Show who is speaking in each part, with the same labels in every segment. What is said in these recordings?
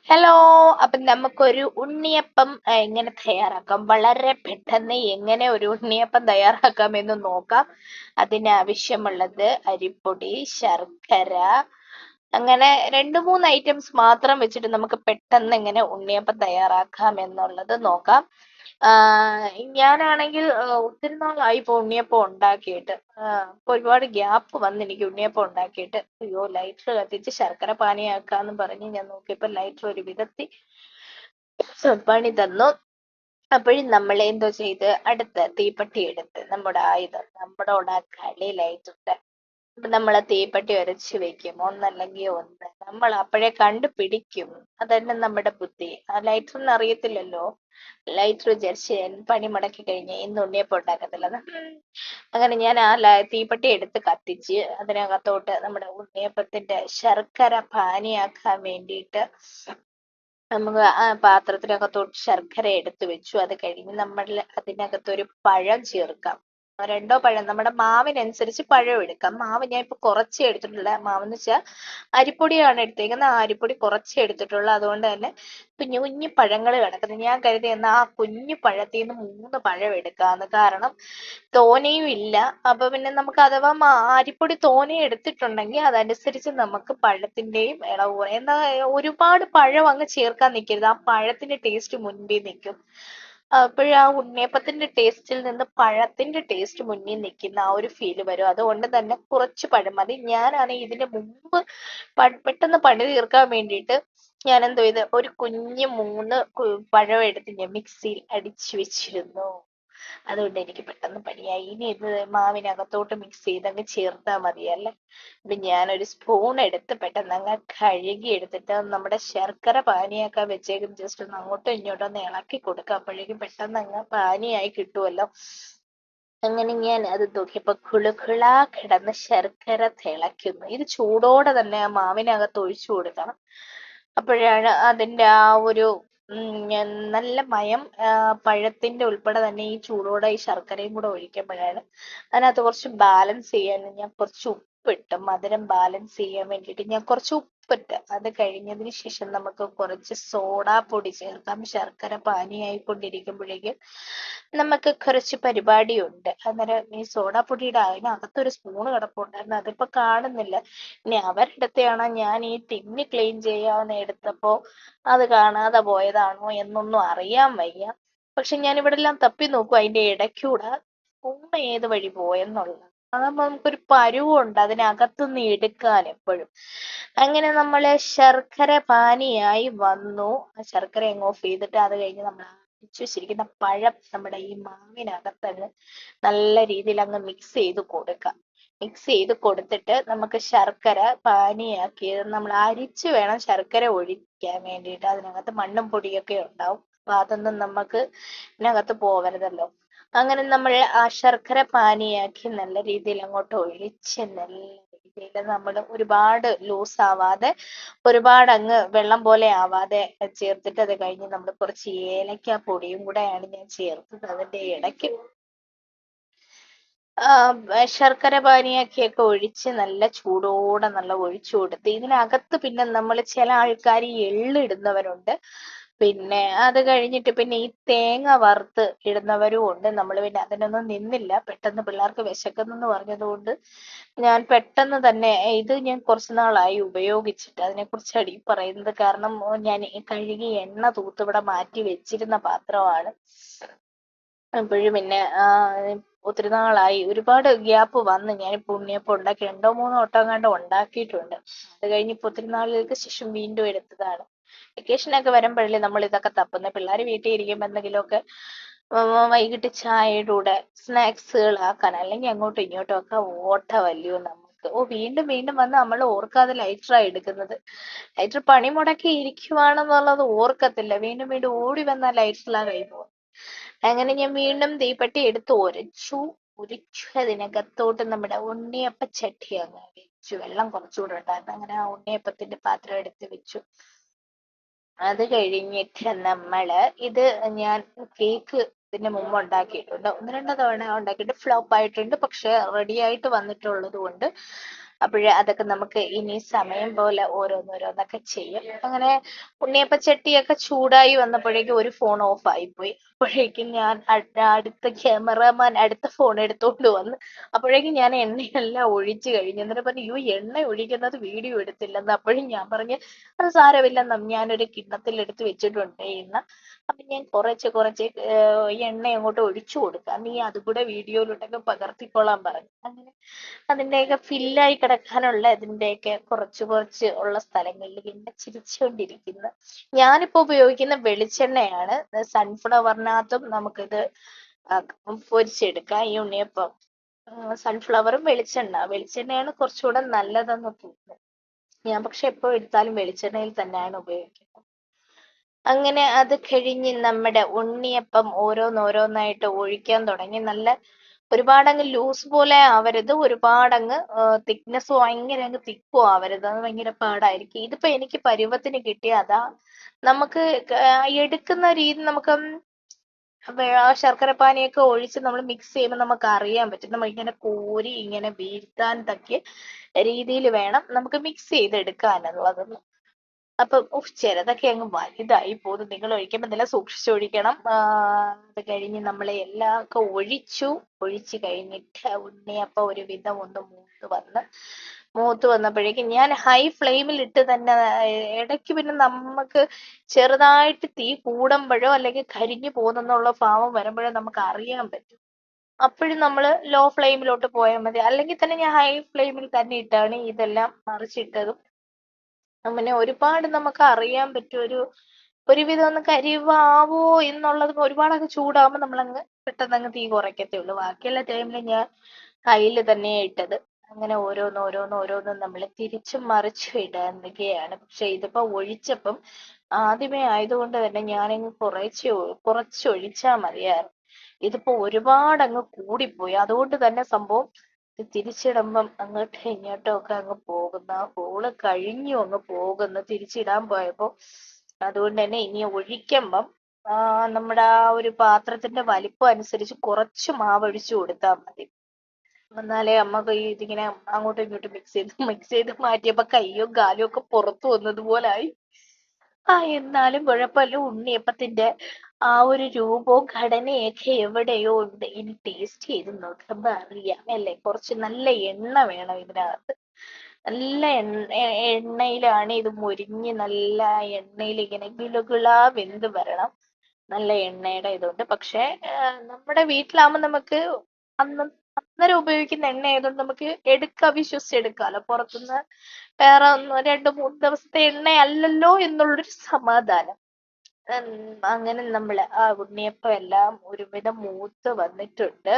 Speaker 1: Hello. അപ്പം നമുക്കൊരു ഉണ്ണിയപ്പം എങ്ങനെ തയ്യാറാക്കാം, വളരെ പെട്ടെന്ന് എങ്ങനെ ഒരു ഉണ്ണിയപ്പം തയ്യാറാക്കാം എന്ന് നോക്കാം. അതിനാവശ്യമുള്ളത് അരിപ്പൊടി, ശർക്കര, അങ്ങനെ രണ്ട് മൂന്ന് ഐറ്റംസ് മാത്രം വെച്ചിട്ട് നമുക്ക് പെട്ടെന്ന് എങ്ങനെ ഉണ്ണിയപ്പം തയ്യാറാക്കാം എന്നുള്ളത് നോക്കാം. ഞാനാണെങ്കിൽ ഒത്തിരി നാളായി ഇപ്പൊ ഉണ്ണിയപ്പം ഉണ്ടാക്കിയിട്ട്. ഇപ്പൊ ഒരുപാട് ഗ്യാപ്പ് വന്ന് എനിക്ക് ഉണ്ണിയപ്പം ഉണ്ടാക്കിയിട്ട്. അയ്യോ, ലൈറ്റർ കത്തിച്ച് ശർക്കര പാനിയാക്കാന്ന് പറഞ്ഞ് ഞാൻ നോക്കിയപ്പോ ലൈറ്റർ ഒരു വിധത്തിൽ പണി തന്നു. അപ്പോഴും നമ്മൾ എന്തോ ചെയ്ത് അടുത്ത തീപ്പെട്ടി എടുത്ത് നമ്മുടെ ആയുധം, നമ്മുടെ കളിയിലായിട്ടുണ്ട്. അപ്പൊ നമ്മളെ തീപ്പെട്ടി ഉരച്ച് വെക്കും, ഒന്നല്ലെങ്കിൽ ഒന്ന് നമ്മൾ അപ്പോഴേ കണ്ടുപിടിക്കും. അതന്നെ നമ്മുടെ ബുദ്ധി. ആ ലൈറ്ററിന് അറിയത്തില്ലല്ലോ. ലൈറ്റർ വിചാരിച്ച് പണി മുടക്കി കഴിഞ്ഞ് ഇന്ന് ഉണ്ണിയപ്പം ഉണ്ടാക്കത്തില്ലെന്ന്. അങ്ങനെ ഞാൻ തീപ്പെട്ടി എടുത്ത് കത്തിച്ച് അതിനകത്തോട്ട് നമ്മുടെ ഉണ്ണിയപ്പത്തിന്റെ ശർക്കര പാനിയാക്കാൻ വേണ്ടിയിട്ട് നമുക്ക് ആ പാത്രത്തിനകത്തോട്ട് ശർക്കര എടുത്ത് വെച്ചു. അത് കഴിഞ്ഞ് നമ്മൾ അതിനകത്തൊരു പഴം ചേർക്കാം. രണ്ടോ പഴം, നമ്മുടെ മാവിനനുസരിച്ച് പഴം എടുക്കാം. മാവ് ഞാൻ ഇപ്പൊ കുറച്ചേ എടുത്തിട്ടുള്ള, മാവെന്ന് വെച്ചാൽ അരിപ്പൊടിയാണ് എടുത്തേക്കുന്നത്. ആ അരിപ്പൊടി കുറച്ചേ എടുത്തിട്ടുള്ളൂ. അതുകൊണ്ട് തന്നെ കുഞ്ഞു കുഞ്ഞു പഴങ്ങൾ കിടക്കുന്നത്. ഞാൻ കരുതി എന്നാ ആ കുഞ്ഞു പഴത്തിൽ നിന്ന് 3 പഴം എടുക്കാന്ന്. കാരണം തോനെയും ഇല്ല. അപ്പൊ പിന്നെ നമുക്ക് അഥവാ അരിപ്പൊടി തോനെ എടുത്തിട്ടുണ്ടെങ്കിൽ അതനുസരിച്ച് നമുക്ക് പഴത്തിന്റെയും ഇളവ് കുറയും. എന്നാ ഒരുപാട് പഴം അങ്ങ് ചേർക്കാൻ നിൽക്കരുത്. ആ പഴത്തിന്റെ ടേസ്റ്റ് മുൻപിൽ നിൽക്കും. അപ്പോഴാ ഉണ്ണിയപ്പത്തിന്റെ ടേസ്റ്റിൽ നിന്ന് പഴത്തിന്റെ ടേസ്റ്റ് മുന്നിൽ നിൽക്കുന്ന ആ ഒരു ഫീല് വരും. അതുകൊണ്ട് തന്നെ കുറച്ച് പഴം മതി. ഞാനാണെങ്കിൽ ഇതിന് മുമ്പ് പെട്ടെന്ന് പണി തീർക്കാൻ വേണ്ടിയിട്ട് ഞാൻ എന്തോ ഇത് ഒരു കുഞ്ഞ് 3 പഴം എടുത്ത് ഞാൻ മിക്സിയിൽ അടിച്ചു വെച്ചിരുന്നു. അതുകൊണ്ട് എനിക്ക് പെട്ടെന്ന് പണിയായി. ഇനി ഇത് മാവിനകത്തോട്ട് മിക്സ് ചെയ്തങ്ങ് ചേർത്താൽ മതിയല്ലേ. അപ്പൊ ഞാനൊരു സ്പൂൺ എടുത്ത് പെട്ടെന്ന് അങ്ങ് കഴുകി എടുത്തിട്ട് നമ്മുടെ ശർക്കര പാനിയാക്കാൻ വെച്ചേക്കും ജസ്റ്റ് ഒന്ന് അങ്ങോട്ടും ഇങ്ങോട്ടും ഒന്ന് ഇളക്കി കൊടുക്കുക. അപ്പോഴേക്കും പെട്ടെന്ന് അങ്ങ് പാനിയായി കിട്ടുമല്ലോ. അങ്ങനെ ഞാൻ അത് നോക്കിയപ്പോ കുളുകുളാ കിടന്ന് ശർക്കര തിളയ്ക്കുന്നു. ഇത് ചൂടോടെ തന്നെ ആ മാവിനകത്ത് ഒഴിച്ചു കൊടുക്കണം. അപ്പോഴാണ് അതിന്റെ ആ ഒരു നല്ല മയം പഴത്തിന്റെ ഉൾപ്പെടെ തന്നെ ഈ ചൂടോടെ ഈ ശർക്കരയും കൂടെ ഒഴിക്കുമ്പോഴാണ് അതിനകത്ത് കുറച്ച് ബാലൻസ് ചെയ്യാൻ ഞാൻ കുറച്ച് ഉപ്പിട്ട്, മധുരം ബാലൻസ് ചെയ്യാൻ വേണ്ടിയിട്ട് ഞാൻ കുറച്ച് ഉപ്പിട്ട്, അത് കഴിഞ്ഞതിന് ശേഷം നമുക്ക് കുറച്ച് സോഡാ പൊടി ചേർക്കാം. ശർക്കര പാനിയായിക്കൊണ്ടിരിക്കുമ്പോഴേക്കും നമുക്ക് കുറച്ച് പരിപാടിയുണ്ട്. അന്നേരം ഈ സോഡാ പൊടിയുടെ അതിനകത്തൊരു സ്പൂണ് കിടപ്പുണ്ടായിരുന്നു, അതിപ്പോ കാണുന്നില്ല. ഇനി അവരെടുത്തയാണോ ഞാൻ ഈ ടിന്ന് ക്ലീൻ ചെയ്യാന്ന് എടുത്തപ്പോ അത് കാണാതെ പോയതാണോ എന്നൊന്നും അറിയാൻ വയ്യ. പക്ഷെ ഞാൻ ഇവിടെ എല്ലാം തപ്പി നോക്കും അതിന്റെ ഇടയ്ക്കൂടെ സ്പൂൺ ഏത് വഴി പോയെന്നുള്ളത്. അതാകുമ്പോ നമുക്കൊരു പരുവുണ്ട് അതിനകത്തുനിന്ന് എടുക്കാൻ എപ്പോഴും. അങ്ങനെ നമ്മള് ശർക്കര പാനിയായി വന്നു. ആ ശർക്കര അങ്ങ് ഓഫ് ചെയ്തിട്ട് അത് കഴിഞ്ഞ് നമ്മൾ അടിച്ചു വെച്ചിരിക്കുന്ന പഴം നമ്മുടെ ഈ മാവിനകത്തങ്ങ് നല്ല രീതിയിൽ അങ്ങ് മിക്സ് ചെയ്ത് കൊടുക്കാം. മിക്സ് ചെയ്ത് കൊടുത്തിട്ട് നമുക്ക് ശർക്കര പാനിയാക്കിയത് നമ്മൾ അരിച്ച് വേണം ശർക്കര ഒഴിക്കാൻ വേണ്ടിയിട്ട്. അതിനകത്ത് മണ്ണും പൊടിയൊക്കെ ഉണ്ടാവും. അപ്പൊ അതൊന്നും നമുക്ക് ഇതിനകത്ത് പോവരുതല്ലോ. അങ്ങനെ നമ്മൾ ആ ശർക്കര പാനിയാക്കി നല്ല രീതിയിൽ അങ്ങോട്ട് ഒഴിച്ച് നല്ല രീതിയിൽ നമ്മൾ ഒരുപാട് ലൂസ് ആവാതെ ഒരുപാട് അങ്ങ് വെള്ളം പോലെ ആവാതെ ചേർത്തിട്ട് അത് കഴിഞ്ഞ് നമ്മൾ കുറച്ച് ഏലക്ക പൊടിയും കൂടെയാണ് ഞാൻ ചേർത്തത് അതിന്റെ ഇടയ്ക്ക്. ശർക്കര പാനിയാക്കിയൊക്കെ ഒഴിച്ച് നല്ല ചൂടോടെ നല്ല ഒഴിച്ചു കൊടുത്ത് ഇതിനകത്ത് പിന്നെ നമ്മൾ ചില ആൾക്കാർ എള്ള് ഇടുന്നവരുണ്ട്. പിന്നെ അത് കഴിഞ്ഞിട്ട് പിന്നെ ഈ തേങ്ങ വറുത്ത് ഇടുന്നവരും ഉണ്ട്. നമ്മൾ പിന്നെ അതിനൊന്നും നിന്നില്ല, പെട്ടെന്ന് പിള്ളേർക്ക് വിശക്കുന്നെന്ന് പറഞ്ഞതുകൊണ്ട് ഞാൻ പെട്ടെന്ന് തന്നെ ഇത് ഞാൻ കുറച്ചു നാളായി ഉപയോഗിച്ചിട്ട് അതിനെക്കുറിച്ചാണ് ഈ പറയുന്നത്. കാരണം ഞാൻ കഴുകി എണ്ണ തൂത്ത് ഇവിടെ മാറ്റി വെച്ചിരുന്ന പാത്രമാണ്. അപ്പോഴും പിന്നെ ഒത്തിരി നാളായി, ഒരുപാട് ഗ്യാപ്പ് വന്ന് ഞാനിപ്പോ ഉണ്ണിയപ്പം ഉണ്ടാക്കി 2-3 വട്ടം കണ്ട് ഉണ്ടാക്കിയിട്ടുണ്ട്. അത് കഴിഞ്ഞ് ഇപ്പൊ ഒത്തിരി നാളുകൾക്ക് ശേഷം വീണ്ടും എടുത്തതാണ്. വെക്കേഷനൊക്കെ വരുമ്പോഴല്ലേ നമ്മൾ ഇതൊക്കെ തപ്പുന്നത്. പിള്ളേർ വീട്ടിൽ ഇരിക്കുമ്പോൾ എന്തെങ്കിലുമൊക്കെ വൈകിട്ട് ചായയുടെ കൂടെ സ്നാക്സുകൾ ആക്കാൻ, അല്ലെങ്കിൽ അങ്ങോട്ടും ഇങ്ങോട്ടും ഒക്കെ ഓട്ടമല്ലയോ നമുക്ക്. വീണ്ടും വീണ്ടും വന്ന് നമ്മൾ ഓർക്കാതെ ലൈറ്ററാ എടുക്കുന്നത്. ലൈറ്റർ പണി മുടക്കി ഇരിക്കുവാണെന്നുള്ളത് ഓർക്കത്തില്ല, വീണ്ടും വീണ്ടും ഓടി വന്നാൽ ലൈറ്ററിലാ കൈ പോകും. അങ്ങനെ ഞാൻ വീണ്ടും തീപ്പെട്ടി എടുത്ത് ഉരച്ചു അതിനകത്തോട്ട് നമ്മുടെ ഉണ്ണിയപ്പ ചട്ടി അങ്ങ് വെച്ചു. വെള്ളം കുറച്ചുകൂടെ ഉണ്ടായിരുന്നു. അങ്ങനെ ആ ഉണ്ണിയപ്പത്തിന്റെ പാത്രം എടുത്ത് വെച്ചു. അത് കഴിഞ്ഞിട്ട് നമ്മള് ഇത് ഞാൻ കേക്ക് ഇതിന് മുമ്പ് ഉണ്ടാക്കിയിട്ടുണ്ട്. 1-2 തവണ ഉണ്ടാക്കിയിട്ട് ഫ്ലോപ്പ് ആയിട്ടുണ്ട്. പക്ഷെ റെഡി ആയിട്ട് വന്നിട്ടുള്ളത് കൊണ്ട് അപ്പോഴേ അതൊക്കെ നമുക്ക് ഇനി സമയം പോലെ ഓരോന്നോരോന്നൊക്കെ ചെയ്യും. അങ്ങനെ ഉണ്ണിയപ്പ ചട്ടിയൊക്കെ ചൂടായി വന്നപ്പോഴേക്കും ഒരു ഫോൺ ഓഫ് ആയിപ്പോയി. അപ്പോഴേക്കും ഞാൻ അടുത്ത ക്യാമറമാൻ അടുത്ത ഫോൺ എടുത്തോണ്ട് വന്ന് അപ്പോഴേക്കും ഞാൻ എണ്ണയെല്ലാം ഒഴിച്ചു കഴിഞ്ഞു. എന്നിട്ട് പറഞ്ഞു, യു എണ്ണ ഒഴിക്കുന്നത് വീഡിയോ എടുത്തില്ലെന്ന്. അപ്പോഴും ഞാൻ പറഞ്ഞ് അത് സാരമില്ല, ഞാനൊരു കിണ്ണത്തിൽ എടുത്ത് വെച്ചിട്ടുണ്ട് എണ്ണ, അപ്പൊ ഞാൻ കുറച്ച് എണ്ണ അങ്ങോട്ട് ഒഴിച്ചു കൊടുക്കാം, നീ അതുകൂടെ വീഡിയോയിലോട്ടൊക്കെ പകർത്തിക്കൊള്ളാൻ പറഞ്ഞു. അങ്ങനെ അതിന്റെയൊക്കെ ഫില്ലായി കിടക്കാനുള്ള അതിന്റെയൊക്കെ കുറച്ച് ഉള്ള സ്ഥലങ്ങളിൽ പിന്നെ ചിരിച്ചുകൊണ്ടിരിക്കുന്നു. ഞാനിപ്പോ ഉപയോഗിക്കുന്ന വെളിച്ചെണ്ണയാണ്. സൺഫ്ലവറിനകത്തും നമുക്കിത് പൊരിച്ചെടുക്കാം ഈ ഉണ്ണിയപ്പം. സൺഫ്ലവറും വെളിച്ചെണ്ണയാണ് കുറച്ചുകൂടെ നല്ലതെന്ന് തോന്നുന്നു. ഞാൻ പക്ഷെ എപ്പോ എടുത്താലും വെളിച്ചെണ്ണയിൽ തന്നെയാണ് ഉപയോഗിക്കുന്നത്. അങ്ങനെ അത് കഴിഞ്ഞ് നമ്മുടെ ഉണ്ണിയപ്പം ഓരോന്നോരോന്നായിട്ട് ഒഴിക്കാൻ തുടങ്ങി. നല്ല ഒരുപാടങ്ങ് ലൂസ് പോലെ ആവരുത്, ഒരുപാടങ്ങ് തിക്നെസ് ഭയങ്കര അങ്ങ് തിക്കും ആവരുത്, അത് ഭയങ്കര പാടായിരിക്കും. ഇതിപ്പോ എനിക്ക് പരുവത്തിന് കിട്ടിയ അതാ. നമുക്ക് എടുക്കുന്ന രീതി നമുക്ക് ശർക്കര പാനിയൊക്കെ ഒഴിച്ച് നമ്മൾ മിക്സ് ചെയ്യുമ്പോൾ നമുക്ക് അറിയാൻ പറ്റും. നമ്മൾ ഇങ്ങനെ കോരി ഇങ്ങനെ വീഴ്ത്താൻ തക്കിയ രീതിയിൽ വേണം നമുക്ക് മിക്സ് ചെയ്തെടുക്കാനുള്ളത്. അപ്പൊ ചിലതൊക്കെ അങ്ങ് വലുതായി പോകുന്നു. നിങ്ങൾ ഒഴിക്കുമ്പോൾ നല്ല സൂക്ഷിച്ചൊഴിക്കണം. അത് കഴിഞ്ഞ് നമ്മളെ എല്ലാം ഒക്കെ ഒഴിച്ചു കഴിഞ്ഞിട്ട് ഉണ്ണിയപ്പം ഒരുവിധം ഒന്ന് മൂത്ത് വന്നപ്പോഴേക്കും ഞാൻ ഹൈ ഫ്ലെയിമിൽ ഇട്ട് തന്നെ, ഇടയ്ക്ക് പിന്നെ നമുക്ക് ചെറുതായിട്ട് തീ കൂടുമ്പോഴോ അല്ലെങ്കിൽ കരിഞ്ഞു പോകുന്നുള്ള ഭാവം വരുമ്പോഴോ നമുക്ക് അറിയാൻ പറ്റും. അപ്പോഴും നമ്മൾ ലോ ഫ്ലെയിമിലോട്ട് പോയാൽ മതി. അല്ലെങ്കിൽ തന്നെ ഞാൻ ഹൈ ഫ്ലെയിമിൽ തന്നെ ഇട്ടാണ് ഇതെല്ലാം മറിച്ചിട്ടതും. അങ്ങനെ ഒരുപാട് നമുക്ക് അറിയാൻ പറ്റും, ഒരുവിധം ഒന്ന് കരിവാവോ എന്നുള്ളത്. ഒരുപാടങ്ങ് ചൂടാകുമ്പോൾ നമ്മളങ്ങ് പെട്ടെന്ന് തീ കുറയ്ക്കത്തേ ഉള്ളൂ. ബാക്കിയുള്ള ടൈമിൽ ഞാൻ ഹൈയിൽ തന്നെയാ ഇട്ടത്. അങ്ങനെ ഓരോന്നും നമ്മൾ തിരിച്ചും മറിച്ചും ഇടുകയാണ്. പക്ഷെ ഇതിപ്പോ ഒഴിച്ചപ്പം ആദ്യമേ ആയതുകൊണ്ട് തന്നെ ഞാനങ്ങ് കുറച്ചൊഴിച്ചാ മതിയായിരുന്നു. ഇതിപ്പോ ഒരുപാടങ്ങ് കൂടിപ്പോയി. അതുകൊണ്ട് തന്നെ സംഭവം തിരിച്ചിടുമ്പം അങ്ങോട്ടും ഇങ്ങോട്ടും ഒക്കെ അങ്ങ് പോകുന്ന ഹോള് കഴിഞ്ഞു അങ്ങ് പോകുന്നു തിരിച്ചിടാൻ പോയപ്പോ. അതുകൊണ്ട് തന്നെ ഇനി ഒഴിക്കുമ്പം നമ്മുടെ ആ ഒരു പാത്രത്തിന്റെ വലിപ്പം അനുസരിച്ച് കുറച്ച് മാവ് ഒഴിച്ചു കൊടുത്താൽ മതി. എന്നാലേ അമ്മ ഇതിങ്ങനെ അങ്ങോട്ടും ഇങ്ങോട്ടും മിക്സ് ചെയ്ത് മാറ്റിയപ്പോ കയ്യും കാലും ഒക്കെ പുറത്തു വന്നതുപോലായി. എന്നാലും കുഴപ്പമില്ല, ഉണ്ണിയപ്പത്തിന്റെ ആ ഒരു രൂപവും ഘടനയൊക്കെ എവിടെയോ ഉണ്ട്. ഇനി ടേസ്റ്റ് ചെയ്ത് നോക്കുമ്പോ അറിയാം അല്ലേ. കുറച്ച് നല്ല എണ്ണ വേണം ഇതിനകത്ത്. നല്ല എണ്ണയിലാണ് ഇത് മൊരിഞ്ഞ് നല്ല എണ്ണയിൽ ഇങ്ങനെ ഗുലുഗുലാ വെന്ത് വരണം. നല്ല എണ്ണയുടെ ഇതുണ്ട്. പക്ഷെ നമ്മുടെ വീട്ടിലാവുമ്പോ നമുക്ക് അന്നേരം ഉപയോഗിക്കുന്ന എണ്ണ ആയതുകൊണ്ട് നമുക്ക് വിശ്വസിച്ചെടുക്കാലോ. പുറത്തുനിന്ന് വേറെ 2-3 ദിവസത്തെ എണ്ണയല്ലല്ലോ എന്നുള്ളൊരു സമാധാനം. അങ്ങനെ നമ്മള് ആ ഉണ്ണിയപ്പം എല്ലാം ഒരുവിധം മൂത്ത് വന്നിട്ടുണ്ട്.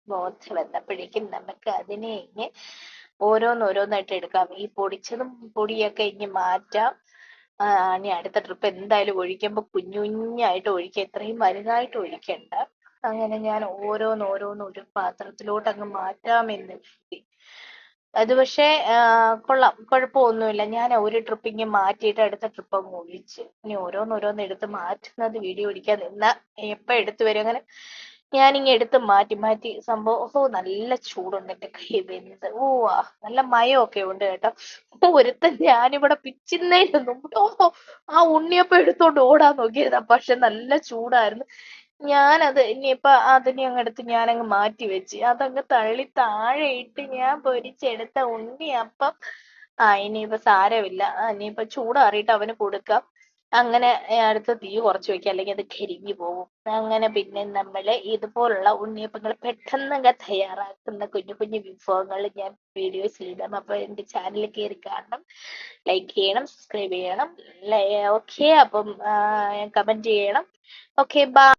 Speaker 1: മൂത്ത് വന്നപ്പോഴേക്കും നമുക്ക് അതിനെ ഇനി ഓരോന്നോരോന്നായിട്ട് എടുക്കാം. ഈ പൊടിയൊക്കെ ഇനി മാറ്റാം. ഇനി അടുത്ത ട്രിപ്പ് എന്തായാലും ഒഴിക്കുമ്പോ കുഞ്ഞായിട്ട് ഒഴിക്കുക, ഇത്രയും വലുതായിട്ട് ഒഴിക്കണ്ട. അങ്ങനെ ഞാൻ ഓരോന്നോരോന്ന് ഒരു പാത്രത്തിലോട്ട് അങ്ങ് മാറ്റാമെന്ന് കരുതി. അത് പക്ഷേ കൊള്ളാം, കുഴപ്പമൊന്നുമില്ല. ഞാൻ ഒരു ട്രിപ്പ് ഇങ്ങനെ മാറ്റിയിട്ട് അടുത്ത ട്രിപ്പ് അങ്ങ് ഒഴിച്ച്. ഇനി ഓരോന്നോരോന്ന് എടുത്ത് മാറ്റുന്നത് വീഡിയോ പിടിക്കാൻ നിന്നാ എപ്പ എടുത്തു വരും. അങ്ങനെ ഞാനിങ്ങനെ എടുത്ത് മാറ്റി സംഭവം നല്ല ചൂടുണ്ട് എന്റെ കൈ വെന്ത്. നല്ല മയമൊക്കെ ഉണ്ട് കേട്ടോ. ഒരുത്തൻ ഞാനിവിടെ പിച്ചുന്നതിന് മുമ്പ് ആ ഉണ്ണിയപ്പം എടുത്തോണ്ട് ഓടാൻ നോക്കിയതാ. പക്ഷെ നല്ല ചൂടായിരുന്നു. ഞാനത് ഇനിയിപ്പൊ അതിനെ അങ്ങെടുത്ത് ഞാനങ്ങ് മാറ്റി വെച്ച് അതങ്ങ് തള്ളി താഴെ ഇട്ട് ഞാൻ പൊരിച്ചെടുത്ത ഉണ്ണിയപ്പം ഇനിയിപ്പൊ സാരമില്ല, ഇനിയിപ്പൊ ചൂടാറിയിട്ട് അവന് കൊടുക്കാം. അങ്ങനെ അടുത്ത് തീ കുറച്ച് വെക്കുക, അല്ലെങ്കിൽ അത് കരിഞ്ഞു പോകും. അങ്ങനെ പിന്നെ നമ്മള് ഇതുപോലുള്ള ഉണ്ണിയപ്പങ്ങൾ പെട്ടെന്നൊക്കെ തയ്യാറാക്കുന്ന കുഞ്ഞു വിഭവങ്ങൾ ഞാൻ വീഡിയോസിൽ ഇടാം. അപ്പൊ എന്റെ ചാനൽ കയറി കാണണം, ലൈക്ക് ചെയ്യണം, സബ്സ്ക്രൈബ് ചെയ്യണം. ഓക്കെ, അപ്പം കമന്റ് ചെയ്യണം. Okay, by.